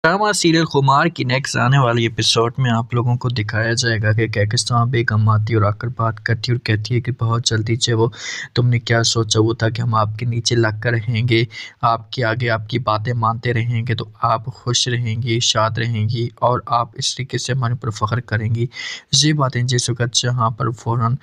Drama serial खुमार की next आने वाली एपिसोड में आप लोगों को दिखाया जाएगा कि कहकशां बेगम आती और आकर बात करती और कहती है कि बहुत जल्दी से वो तुमने क्या सोचा वो था कि हम आपके नीचे लग कर रहेंगे, आपके आगे आपकी बातें मानते रहेंगे तो आप खुश रहेंगी, शाद रहेंगी और आप इस तरीके से हमारे ऊपर फ़ख्र करेंगी। ये बातें जिस वक्त जहाँ पर फ़ौरन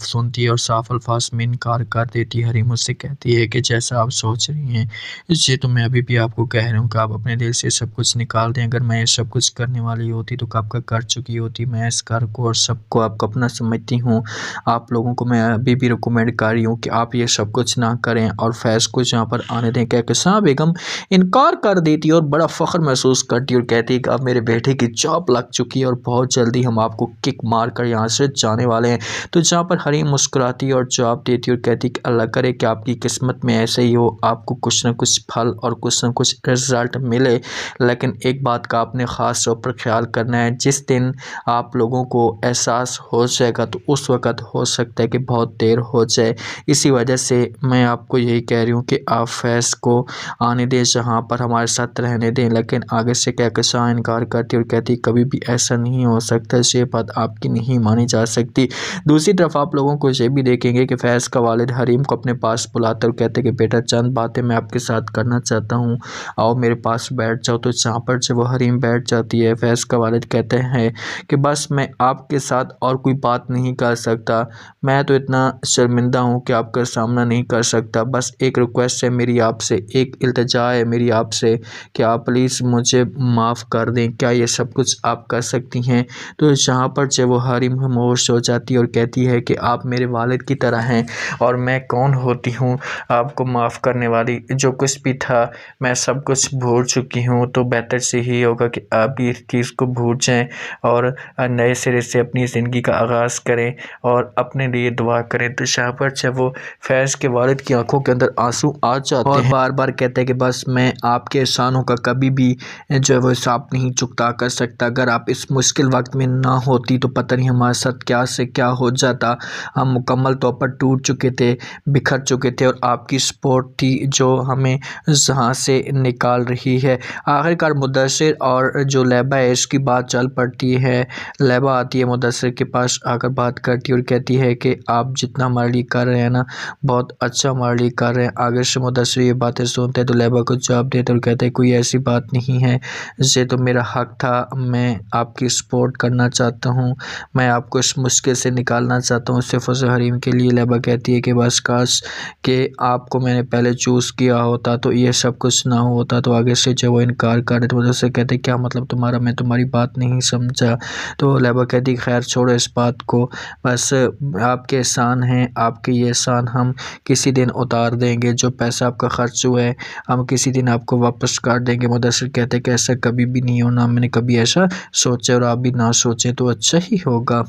सुनती है और साफ अल्फाज में इनकार कर देती है। हरीम उससे कहती है कि जैसा आप सोच रही हैं ये तो मैं अभी भी आपको कह रहा हूँ कि आप अपने दिल से सब कुछ निकाल दें। अगर मैं ये सब कुछ करने वाली होती तो कब का कर चुकी होती। मैं इस घर को और सबको आपको अपना समझती हूँ। आप लोगों को मैं अभी भी रिकमेंड कर रही हूँ कि आप ये सब कुछ ना करें और फैज़ को यहाँ पर आने दें। कहकशां बेगम इनकार कर देती और बड़ा फ़ख्र महसूस करती और कहती है कि अब मेरे बेटे की जॉब लग चुकी है और बहुत जल्दी हम आपको किक मार कर यहाँ से जाने वाले हैं। तो जहाँ पर हरीम मुस्कुराती और जवाब देती और कहती कि अल्लाह करे कि आपकी किस्मत में ऐसे ही हो, आपको कुछ ना कुछ फल और कुछ ना कुछ रिज़ल्ट मिले। लेकिन एक बात का आपने ख़ास तौर पर ख्याल करना है, जिस दिन आप लोगों को एहसास हो जाएगा तो उस वक़्त हो सकता है कि बहुत देर हो जाए। इसी वजह से मैं आपको यही कह रही हूँ कि आप फैज़ को आने दें, जहाँ पर हमारे साथ रहने दें। लेकिन आगे से कहकशां इनकार करती और कहती कभी भी ऐसा नहीं हो सकता, ये बात आपकी नहीं मानी जा सकती। दूसरी तरफ आप लोगों को ये भी देखेंगे कि फैज़ का वालिद हरीम को अपने पास बुलाते और कहते कि बेटा चंद बातें मैं आपके साथ करना चाहता हूँ, आओ मेरे पास बैठ जाओ। तो जहाँ पर जब वो हरीम बैठ जाती है, फैज़ का वालिद कहते हैं कि बस मैं आपके साथ और कोई बात नहीं कर सकता, मैं तो इतना शर्मिंदा हूँ कि आपका सामना नहीं कर सकता। बस एक रिक्वेस्ट है मेरी आपसे, एक इल्तिजा है मेरी आपसे कि आप प्लीज़ मुझे माफ़ कर दें, क्या ये सब कुछ आप कर सकती हैं। तो जहाँ पर जब वो हरीम खामोश हो जाती है और कहती है कि आप मेरे वालिद की तरह हैं और मैं कौन होती हूँ आपको माफ़ करने वाली, जो कुछ भी था मैं सब कुछ भूल चुकी हूँ। तो बेहतर से ही होगा कि आप भी इस चीज़ को भूल जाएं और नए सिरे से अपनी ज़िंदगी का आगाज़ करें और अपने लिए दुआ करें। तो यहाँ पर जब वो फैज़ के वालिद की आंखों के अंदर आंसू आ जाते हैं और बार बार कहते हैं कि बस मैं आपके एहसानों का कभी भी जो है वो हिसाब नहीं चुकता कर सकता, अगर आप इस मुश्किल वक्त में ना होती तो पता नहीं हमारे साथ क्या से क्या हो जाता। हम मुकम्मल तौर पर टूट चुके थे, बिखर चुके थे और आपकी सपोर्ट थी जो हमें जहाँ से निकाल रही है। आखिरकार मुदस्सिर और जो लैबा है इसकी बात चल पड़ती है। लैबा आती है मुदस्सिर के पास आकर बात करती है और कहती है कि आप जितना हमारे लिए कर रहे हैं ना बहुत अच्छा हमारे लिए कर रहे हैं। आगे से मुदस्सिर ये बातें सुनते हैं तो लैबा को जवाब देते और कहते हैं कोई ऐसी बात नहीं है, ये तो मेरा हक था, मैं आपकी सपोर्ट करना चाहता हूँ, मैं आपको इस मुश्किल से निकालना चाहता हूँ। सिर्फ और हरीम के लिए लैबा कहती है कि बस काश कि आपको मैंने पहले चूज़ किया होता तो ये सब कुछ ना होता। तो आगे से जब वो इनकार कर रहे तो मुझसे कहते क्या मतलब तुम्हारा, मैं तुम्हारी बात नहीं समझा। तो लैबा कहती खैर छोड़ो इस बात को, बस आपके एहसान हैं, आपके ये एहसान हम किसी दिन उतार देंगे, जो पैसा आपका खर्च हुआ है हम किसी दिन आपको वापस कर देंगे। मुदस्सिर कहते कि ऐसा कभी भी नहीं होना, मैंने कभी ऐसा सोचा और आप भी ना सोचें तो अच्छा ही होगा।